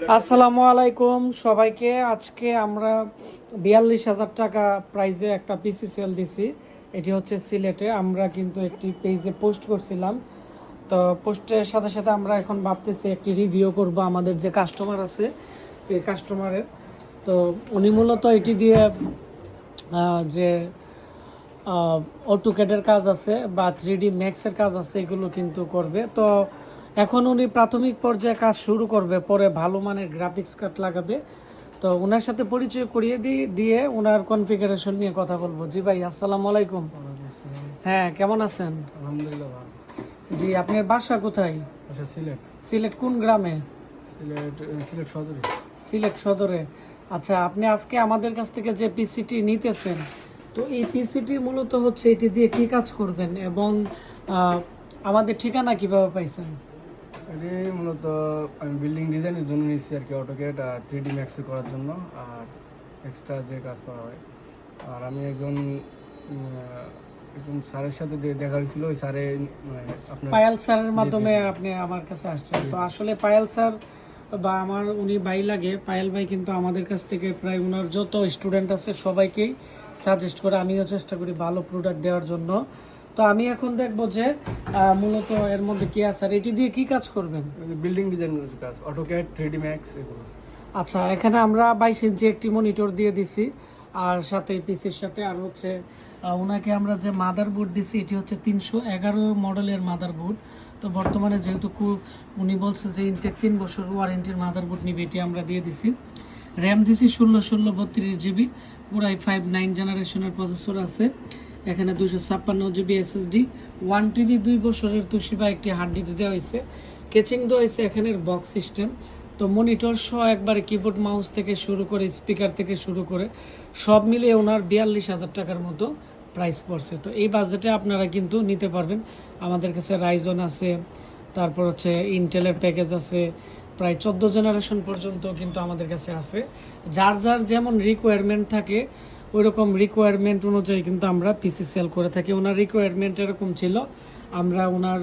আসসালামু আলাইকুম সবাইকে। আজকে আমরা 42,000 টাকা প্রাইজে একটা পিসি সেল দিছি। এটি হচ্ছে সিলেটে। আমরা কিন্তু একটি পেজে পোস্ট করছিলাম, তো পোস্টের সাথে সাথে আমরা এখন ভাবতেছি একটি রিভিউ করব আমাদের যে কাস্টমার আছে এই কাস্টমারের। তো উনি মূলত এটি দিয়ে যে অটোক্যাডের কাজ আছে বা 3D ম্যাক্সের কাজ আছে এগুলো কিন্তু করবে। তো এখন উনি প্রাথমিক পর্যায়ে কাজ শুরু করবে, পরে ভালো মানের গ্রাফিক্স কার্ড লাগাবে। তো ওনার সাথে পরিচয় করিয়ে দিয়ে ওনার কনফিগারেশন নিয়ে কথা বলবো। জি ভাই, আসসালামু আলাইকুম। হ্যাঁ, কেমন আছেন? আলহামদুলিল্লাহ ভালো। জি, আপনার বাসা কোথায়? আচ্ছা, সিলেট। সিলেট কোন গ্রামে? সিলেট সদরে। সিলেট সদরে। আচ্ছা, আপনি আজকে আমাদের কাছ থেকে যে পিসিটি নিতেছেন, তো এই পিসিটি মূলত হচ্ছে এটি দিয়ে কি কাজ করবেন এবং আমাদের ঠিকানা কিভাবে পাইছেন? এটি মূলত আমি বিল্ডিং ডিজাইনের জন্য নিচ্ছি আর কি, অটোক্যাড আর 3D ম্যাক্সে করার জন্য, আর এক্সট্রা যে কাজ করা হয়। আর আমি একজন স্যারের সাথে যে দেখা হয়েছিল, ওই স্যারে আপনার পায়েল স্যারের মাধ্যমে আপনি আমার কাছে আসছেন। তো আসলে পায়েল স্যার বা আমার উনি ভাই লাগে, পায়েল ভাই কিন্তু আমাদের কাছ থেকে প্রায় ওনার যত স্টুডেন্ট আছে সবাইকেই সাজেস্ট করে, আমিও চেষ্টা করি ভালো প্রোডাক্ট দেওয়ার জন্য। তো আমি এখন দেখবো যে মূলত এর মধ্যে কি আছে আর এটি দিয়ে কি কাজ করবেন। বিল্ডিং ডিজাইনের কাজ, অটোক্যাড 3D ম্যাক্স এগুলো। আচ্ছা, এখানে আমরা 22 ইঞ্চি একটি মনিটর দিয়ে দিছি, আর সাথে পিসির সাথে আর হচ্ছে ওনাকে আমরা যে মাদারবোর্ড দিছি এটি হচ্ছে 311 মডেলের মাদারবোর্ড। তো বর্তমানে যেহেতু উনি বলছে যে ইনটেক 3 বছর ওয়ারেন্টির মাদারবোর্ড নিবে, এটি আমরা দিয়ে দিছি। র্যাম দিছি 16 32 জিবি, পুরাই 5 জেনারেশনের প্রসেসর আছে। এখানে 256 জিবি এসএসডি, 1 টিবি 2 বছরের তুশিবা একটি হার্ড ডিস্ক দেওয়া হয়েছে। কেচিং দেওয়া হয়েছে এখানের বক্স সিস্টেম। তো মনিটর সহ একবারে কিবোর্ড মাউস থেকে শুরু করে স্পিকার থেকে শুরু করে সব মিলিয়ে ওনার 42,000 টাকার মতো প্রাইস পড়ছে। তো এই বাজেটে আপনারা কিন্তু নিতে পারবেন। আমাদের কাছে রাইজন আছে, তারপর হচ্ছে ইন্টেলের প্যাকেজ আছে, প্রায় 14 জেনারেশন পর্যন্ত কিন্তু আমাদের কাছে আছে। যার যার যেমন রিকোয়ারমেন্ট থাকে ওই রকম রিকোয়ারমেন্ট অনুযায়ী কিন্তু আমরা পিসি সেল করে থাকি। ওনার রিকোয়ারমেন্ট এরকম ছিল, আমরা ওনার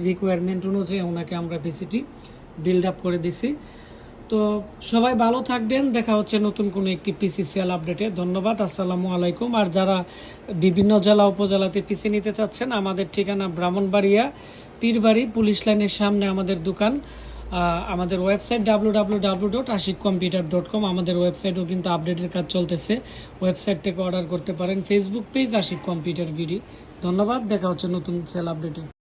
রিকোয়ারমেন্ট অনুযায়ী ওনাকে আমরা পিসিটি বিল্ড আপ করে দিছি। তো সবাই ভালো থাকবেন, দেখা হচ্ছে নতুন কোনো একটি পিসি সেল আপডেটে। ধন্যবাদ, আসসালামু আলাইকুম। আর যারা বিভিন্ন জেলা উপজেলাতে পিসি নিতে চাচ্ছেন, আমাদের ঠিকানা ব্রাহ্মণবাড়িয়া পীরবাড়ি পুলিশ লাইনের সামনে আমাদের দোকান। আমাদের ওয়েবসাইট www.ashikcomputer.com। আমাদের ওয়েবসাইটও কিন্তু আপডেটের কাজ চলতেছে, ওয়েবসাইট থেকে অর্ডার করতে পারেন। Facebook page Ashik computer BD. ধন্যবাদ, দেখা হচ্ছে নতুন সেল আপডেটে।